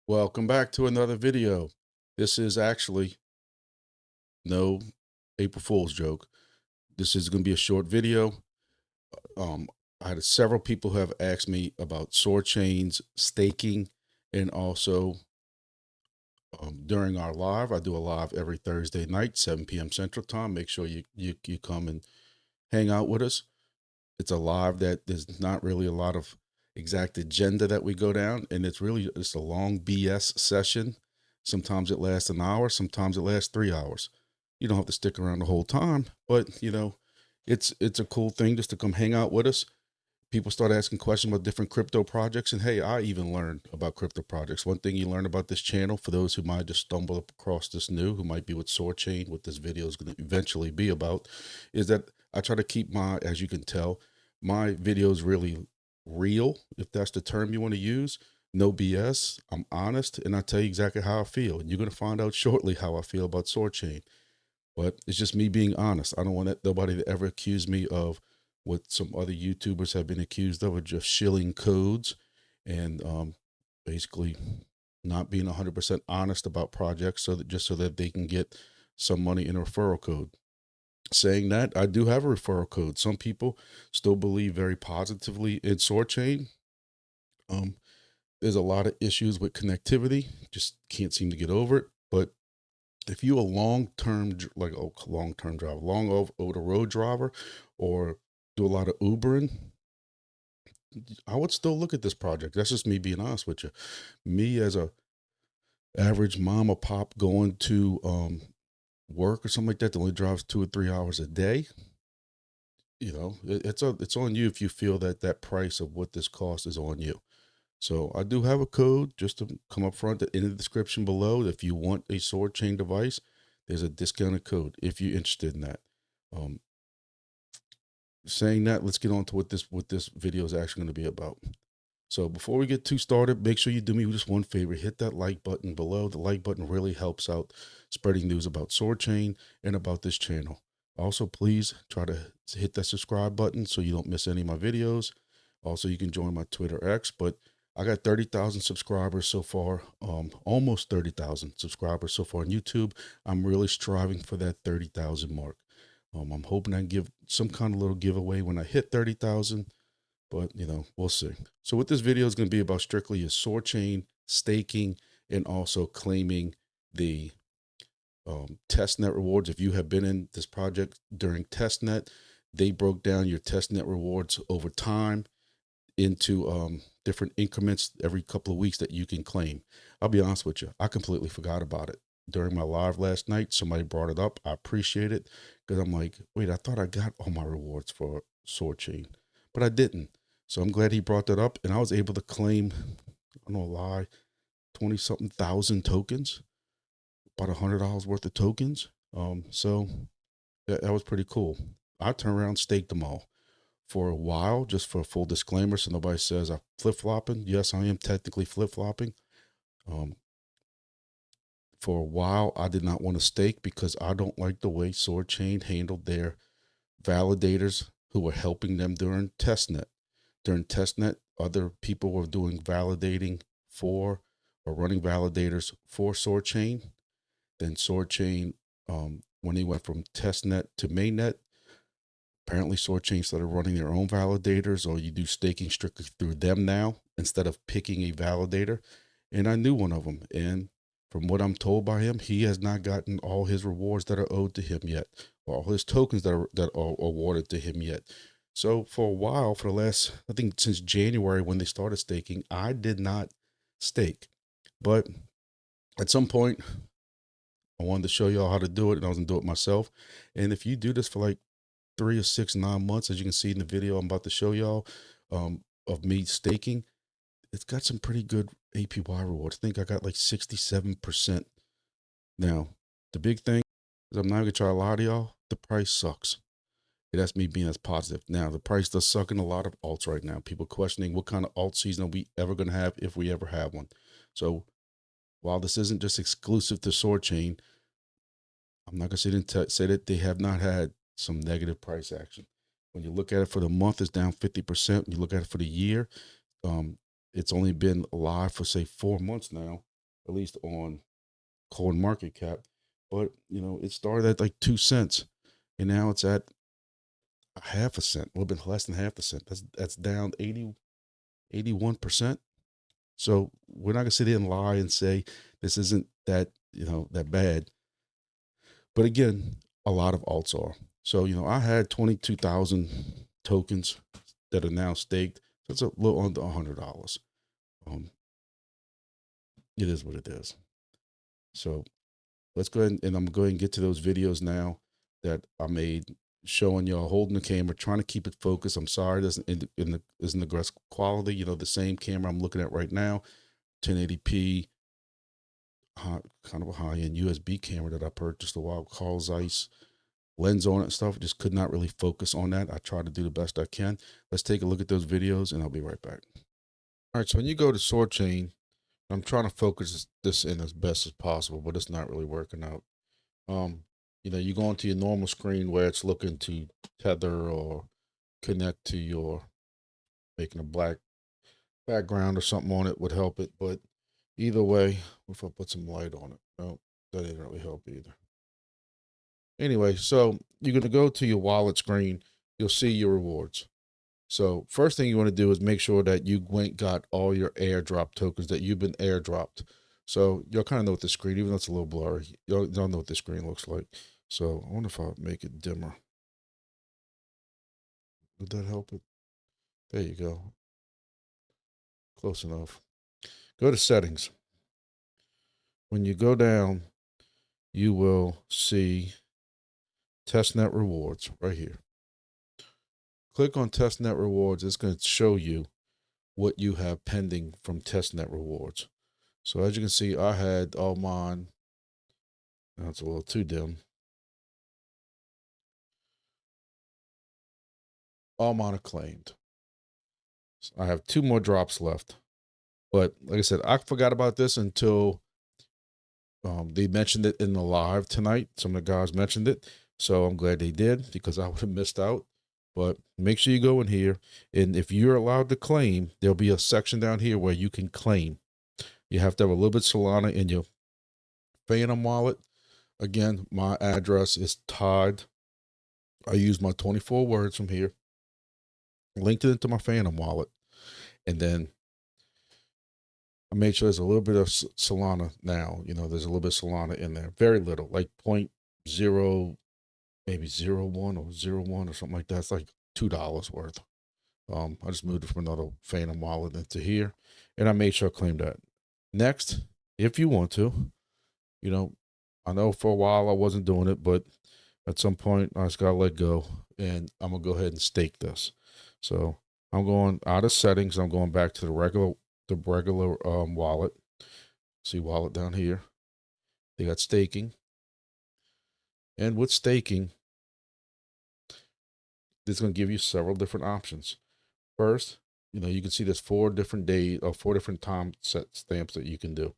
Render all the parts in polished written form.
Welcome back to another video. This is actually no April Fool's joke. This is going to be a short video. Um, I had several people who have asked me about Soarchain's staking, and also during our live. I do a live every Thursday night, 7 p.m. Central Time. Make sure you come and hang out with us. It's a live that there's not really a lot of exact agenda that we go down, and it's a long BS session. Sometimes it lasts an hour, sometimes it lasts 3 hours. You don't have to stick around the whole time, but it's a cool thing just to come hang out with us. People start asking questions about different crypto projects, and hey, I even learned about crypto projects. One thing you learn about this channel, for those who might just stumble across this new, who might be with Soarchain, what this video is going to eventually be about, is that I try to keep as you can tell, my videos really real, if that's the term you want to use. No BS. I'm honest, and I tell you exactly how I feel. And you're going to find out shortly how I feel about Soarchain. But it's just me being honest. I don't want nobody to ever accuse me of what some other YouTubers have been accused of just shilling codes and basically not being 100% honest about projects, so that they can get some money in a referral code. Saying that, I do have a referral code. Some people still believe very positively in Soarchain. There's a lot of issues with connectivity, just can't seem to get over it. But if you a long-term, like a long-term driver, long over the road driver, or do a lot of Ubering, I would still look at this project. That's just me being honest with you. Me as a average mom or pop going to work or something like that only drives 2 or 3 hours a day. It's on you if you feel that that price of what this cost is on you. So I do have a code just to come up front in the description below. If you want a Soarchain device, there's a discounted code if you're interested in that. Um, Saying that, let's get on to what this video is actually going to be about. So before we get too started, make sure you do me just one favor: hit that like button below. The like button really helps out spreading news about Soarchain and about this channel. Also, please try to hit that subscribe button so you don't miss any of my videos. Also, you can join my Twitter X, but I got 30,000 subscribers so far, almost 30,000 subscribers so far on YouTube. I'm really striving for that 30,000 mark. I'm hoping I can give some kind of little giveaway when I hit 30,000, but we'll see. So what this video is going to be about strictly is Soarchain, staking, and also claiming the testnet rewards. If you have been in this project during testnet, they broke down your testnet rewards over time into different increments every couple of weeks that you can claim. I'll be honest with you, I completely forgot about it. During my live last night, somebody brought it up. I appreciate it, because I'm like, wait, I thought I got all my rewards for Soarchain, but I didn't. So I'm glad he brought that up, and I was able to claim, I don't lie, 20 something thousand tokens, about $100 worth of tokens. So that was pretty cool. I turned around, staked them all for a while, just for a full disclaimer, so nobody says I'm flip-flopping. Yes, I am technically flip-flopping. For a while, I did not want to stake because I don't like the way Soarchain handled their validators who were helping them during testnet. During testnet, other people were doing validating for or running validators for Soarchain. Then Soarchain, when they went from testnet to mainnet, apparently Soarchain started running their own validators, or you do staking strictly through them now instead of picking a validator. And I knew one of them, and from what I'm told by him, he has not gotten all his rewards that are owed to him yet, or all his tokens that are awarded to him yet. So for a while, for the last, I think since January when they started staking, I did not stake. But at some point, I wanted to show y'all how to do it, and I was gonna do it myself. And if you do this for like 3 or 6, 9 months, as you can see in the video I'm about to show y'all, of me staking, it's got some pretty good APY rewards. I think I got like 67%. Now, the big thing is, I'm not gonna try to lie to y'all, the price sucks. That's me being as positive. Now, the price does suck in a lot of alts right now. People questioning what kind of alt season are we ever gonna have, if we ever have one. So while this isn't just exclusive to Soarchain, I'm not gonna say that they have not had some negative price action. When you look at it for the month, it's down 50%. When you look at it for the year, it's only been live for say 4 months now. at least on coin market cap. But you know, it started at like 2 cents, and now it's at a half a cent, a little bit less than half a cent. That's down 81%. So we're not gonna sit here and lie and say this isn't that, you know, that bad. But again, a lot of alts are. So, you know, I had 22,000 tokens that are now staked. That's a little under $100. It is what it is. So let's go ahead and I'm going to get to those videos now that I made showing y'all holding the camera, trying to keep it focused. I'm sorry, it isn't the best quality. You know, the same camera I'm looking at right now, 1080p, kind of a high-end USB camera that I purchased a while, Carl Zeiss lens on it and stuff. Just could not really focus on that. I try to do the best I can. Let's take a look at those videos and I'll be right back. All right, so when you go to Soarchain, I'm trying to focus this in as best as possible, but it's not really working out. You know, you go into your normal screen where it's looking to tether or connect to your, making a black background or something on it would help it. But either way, if I put some light on it, no, that didn't really help either. Anyway, so you're going to go to your wallet screen. You'll see your rewards. So first thing you want to do is make sure that you got all your airdrop tokens that you've been airdropped. So you'll kind of know what the screen, even though it's a little blurry, you'll know what the screen looks like. So I wonder if I'll make it dimmer. Would that help it? There you go. Close enough. Go to settings. When you go down, you will see Testnet rewards right here. Click on Testnet rewards. It's going to show you what you have pending from Testnet rewards. So as you can see, I had all mine. Now it's a little too dim. All mine are claimed. So I have 2 more drops left. But like I said, I forgot about this until they mentioned it in the live tonight. Some of the guys mentioned it. So I'm glad they did, because I would have missed out. But make sure you go in here. And if you're allowed to claim, there'll be a section down here where you can claim. You have to have a little bit of Solana in your Phantom wallet. Again, my address is Todd. I use my 24 words from here, linked it into my Phantom wallet, and then I made sure there's a little bit of Solana now. You know, there's a little bit of Solana in there. Very little, like 0.0, maybe 0.1 or 0.1 or something like that. It's like $2 worth. I just moved it from another Phantom wallet into here, and I made sure I claimed that. Next, if you want to, you know, I know for a while I wasn't doing it, but at some point I just got to let go, and I'm going to go ahead and stake this. So I'm going out of settings. I'm going back to the regular wallet. See wallet down here. They got staking. And with staking, it's going to give you several different options. First, you know, you can see there's 4 different days or 4 different time set stamps that you can do.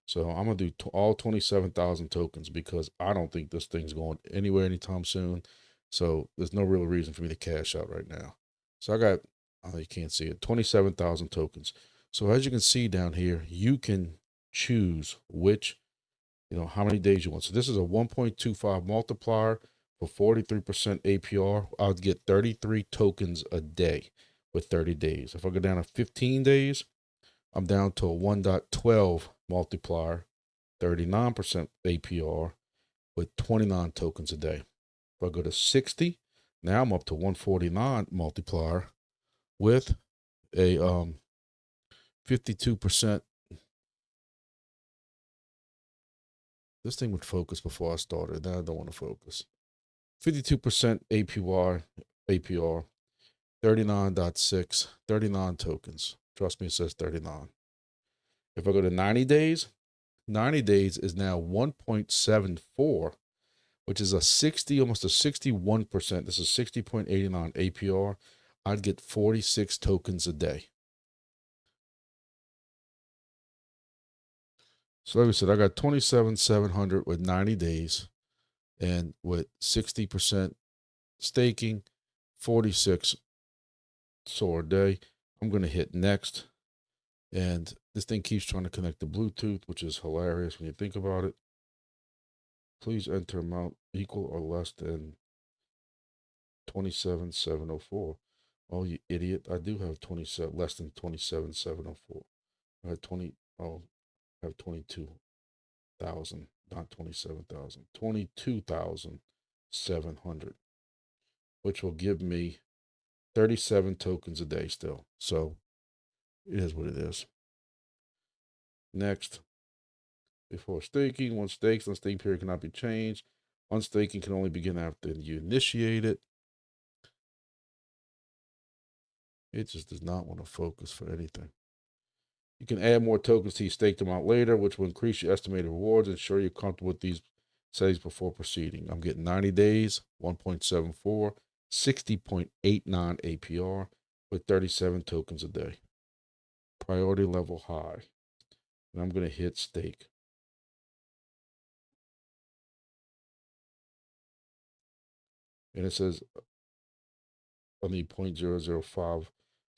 So I'm going to do all 27,000 tokens, because I don't think this thing's going anywhere anytime soon. So there's no real reason for me to cash out right now. So I got, oh, you can't see it, 27,000 tokens. So as you can see down here, you can choose which, you know, how many days you want. So this is a 1.25 multiplier for 43% APR. I'll get 33 tokens a day with 30 days. If I go down to 15 days, I'm down to a 1.12 multiplier, 39% APR with 29 tokens a day. If I go to 60, now I'm up to 149 multiplier with a 52%. This thing would focus before I started. Now I don't want to focus. 52% APR, 39.6, 39 tokens. Trust me, it says 39. If I go to 90 days, 90 days is now 1.74, which is a 60, almost a 61%. This is 60.89 APR. I'd get 46 tokens a day. So like I said, I got 27,700 with 90 days, and with 60% staking, 46 SOAR a day. I'm going to hit next. And This thing keeps trying to connect to Bluetooth, which is hilarious when you think about it. Please enter amount equal or less than 27,704. Oh, you idiot. I do have 27, less than 27,704. I had 20, oh, I have 22,000, not 27,000, 22,700, which will give me 37 tokens a day still. So it is what it is. Next, before staking, once staked, the stake period cannot be changed. Unstaking can only begin after you initiate it. It just does not want to focus for anything. You can add more tokens to your staked amount later, which will increase your estimated rewards. Ensure you're comfortable with these settings before proceeding. I'm getting 90 days, 1.74, 60.89 APR with 37 tokens a day. Priority level high. And I'm going to hit stake. And it says I need 0.005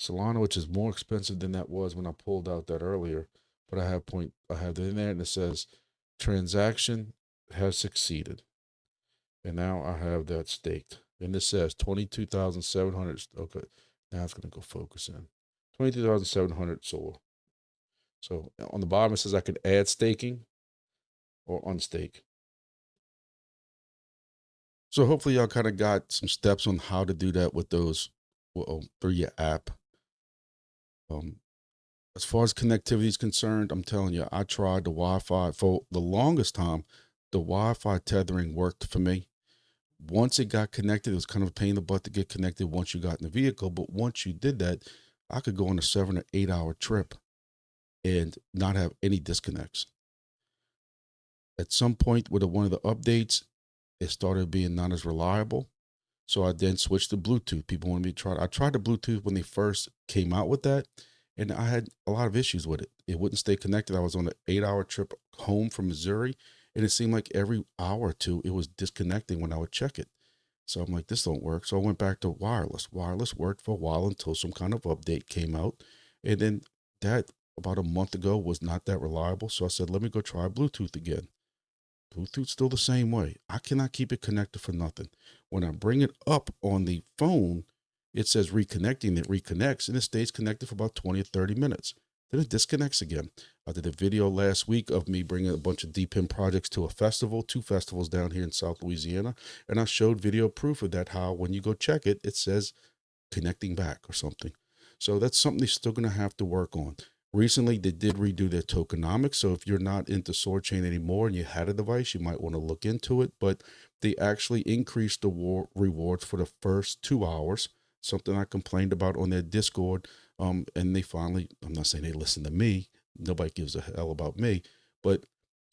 Solana, which is more expensive than that was when I pulled out that earlier. But I have that in there, and it says transaction has succeeded. And now I have that staked. And this says 22,700. Okay, now it's going to go focus in. 22,700 Solar. So on the bottom, it says I can add staking or unstake. So hopefully y'all kind of got some steps on how to do that with those through your app. As far as connectivity is concerned, I'm telling you, I tried the Wi-Fi for the longest time. The Wi-Fi tethering worked for me. Once it got connected, it was kind of a pain in the butt to get connected once you got in the vehicle. But once you did that, I could go on a 7 or 8 hour trip and not have any disconnects. At some point with one of the updates, it started being not as reliable. So I then switched to Bluetooth. People wanted me to try. I tried the Bluetooth when they first came out with that, and I had a lot of issues with it. It wouldn't stay connected. I was on an 8 hour trip home from Missouri, and it seemed like every hour or two it was disconnecting when I would check it. So I'm like, this don't work. So I went back to wireless. Wireless worked for a while until some kind of update came out. And then that about a month ago was not that reliable. So I said, let me go try Bluetooth again. Bluetooth's still the same way. I cannot keep it connected for nothing. When I bring it up on the phone, it says reconnecting, it reconnects, and it stays connected for about 20 or 30 minutes. Then it disconnects again. I did a video last week of me bringing a bunch of DPIN projects to a festival, 2 festivals down here in South Louisiana, and I showed video proof of that, how when you go check it, it says connecting back or something. So that's something they're still going to have to work on. Recently, they did redo their tokenomics. So if you're not into Soarchain anymore and you had a device, you might want to look into it. But they actually increased the rewards for the first 2 hours, something I complained about on their Discord. And they finally, I'm not saying they listen to me. Nobody gives a hell about me. But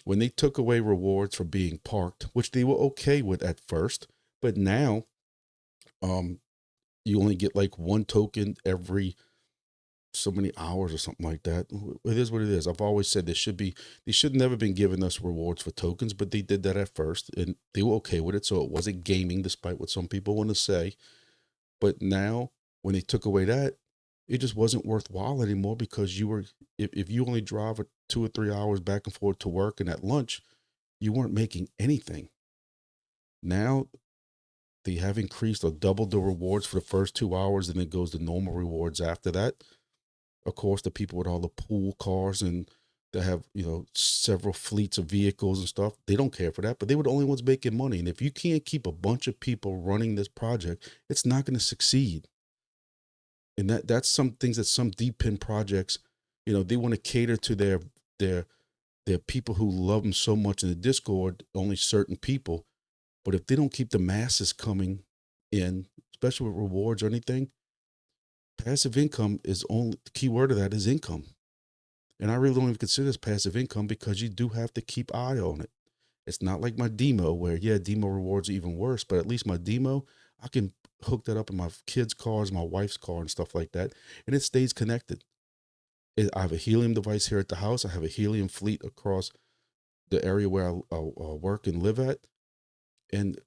when they took away rewards for being parked, which they were okay with at first, but now you only get like 1 token every so many hours or something like that. It is what it is. I've always said they should never been giving us rewards for tokens, but they did that at first and they were okay with it. So it wasn't gaming, despite what some people want to say. But now when they took away that, it just wasn't worthwhile anymore, because if you only drive 2 or 3 hours back and forth to work and at lunch, you weren't making anything. Now they have increased or doubled the rewards for the first 2 hours, and it goes to normal rewards after that. Of course, the people with all the pool cars and that have, several fleets of vehicles and stuff, they don't care for that, but they were the only ones making money. And if you can't keep a bunch of people running this project, it's not going to succeed. And that's some things that some deep pin projects, they want to cater to their people who love them so much in the Discord, only certain people. But if they don't keep the masses coming in, especially with rewards or anything, passive income is only, the key word of that is income. And I really don't even consider this passive income, because you do have to keep eye on it. It's not like my demo where, demo rewards are even worse, but at least my demo, I can hook that up in my kids' cars, my wife's car and stuff like that. And it stays connected. I have a helium device here at the house. I have a helium fleet across the area where I work and live at. And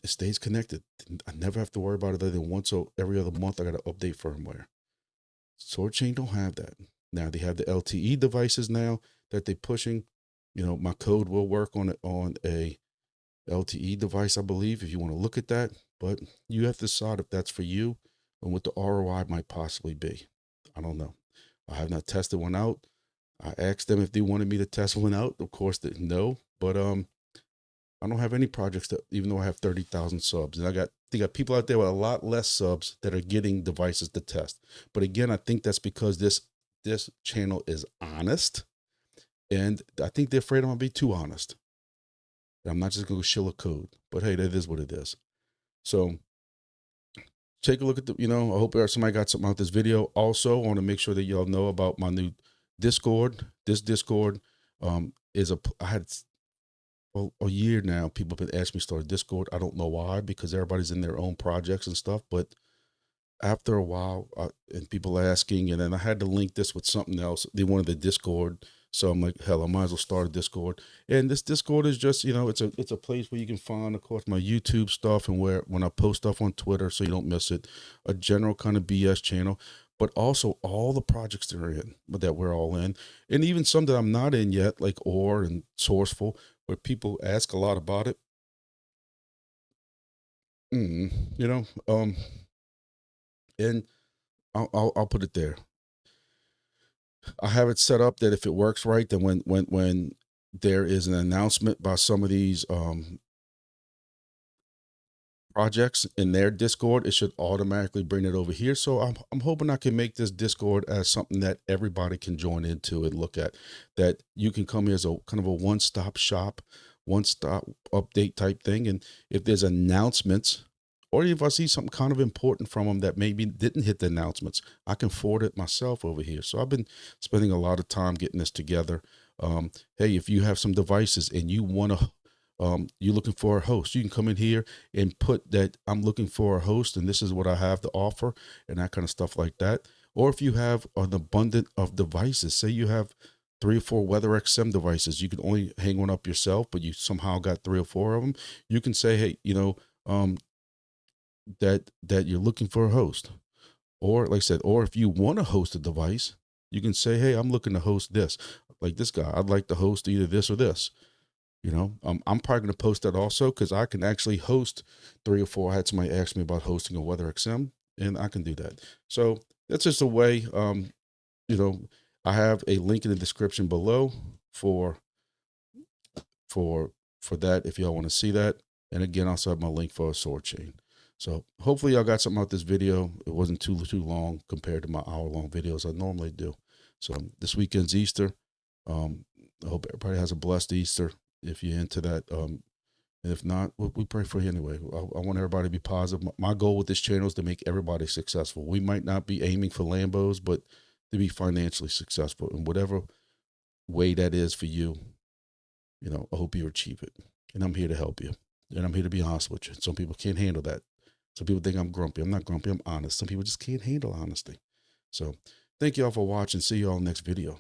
it stays connected. I never have to worry about it other than once or every other month I got to update firmware. Soarchain don't have that. Now they have the LTE devices now that they're pushing. You know, my code will work on a LTE device, I believe, if you want to look at that. But you have to decide if that's for you and what the ROI might possibly be. I don't know. I have not tested one out. I asked them if they wanted me to test one out. Of course, no. But I don't have any projects that, even though I have 30,000 subs, and they got people out there with a lot less subs that are getting devices to test. But again, I think that's because this channel is honest, and I think they're afraid I'm gonna be too honest. And I'm not just gonna shill a code, but hey, that is what it is. So take a look at I hope somebody got something out of this video. Also, I want to make sure that y'all know about my new Discord. This Discord I had a year now. People have been asking me to start a Discord. I don't know why, because everybody's in their own projects and stuff. But after a while, and people asking, and then I had to link this with something else. They wanted the Discord. So I'm like, hell, I might as well start a Discord. And this Discord is just, it's a place where you can find, of course, my YouTube stuff, and when I post stuff on Twitter, so you don't miss it, a general kind of BS channel, but also all the projects that we're all in, and even some that I'm not in yet, like Or and Sourceful, where people ask a lot about it. And I'll put it there. I have it set up that if it works right, then when there is an announcement by some of these projects in their Discord, it should automatically bring it over here. So I'm hoping I can make this Discord as something that everybody can join into and look at, that you can come here as a kind of a one-stop shop, one-stop update type thing. And if there's announcements, or if I see something kind of important from them that maybe didn't hit the announcements, I can forward it myself over here. So I've been spending a lot of time getting this together. Hey, if you have some devices and you want to, you're looking for a host, you can come in here and put that I'm looking for a host and this is what I have to offer, and that kind of stuff like that. Or if you have an abundance of devices, say you have 3 or 4 WeatherXM devices, you can only hang one up yourself, but you somehow got 3 or 4 of them. You can say, hey, that you're looking for a host, or like I said, or if you want to host a device, you can say, hey, I'm looking to host this, like this guy, I'd like to host either this or this. I'm probably going to post that also, because I can actually host 3 or 4. I had somebody ask me about hosting a WeatherXM, and I can do that. So that's just a way. I have a link in the description below for that if y'all want to see that. And again, I also have my link for a Soarchain. So hopefully y'all got something out of this video. It wasn't too long compared to my hour-long videos I normally do. So this weekend's Easter. I hope everybody has a blessed Easter, if you're into that. And if not, we pray for you anyway. I want everybody to be positive. My goal with this channel is to make everybody successful. We might not be aiming for Lambos, but to be financially successful in whatever way that is for you. I hope you achieve it. And I'm here to help you. And I'm here to be honest with you. Some people can't handle that. Some people think I'm grumpy. I'm not grumpy. I'm honest. Some people just can't handle honesty. So thank you all for watching. See you all next video.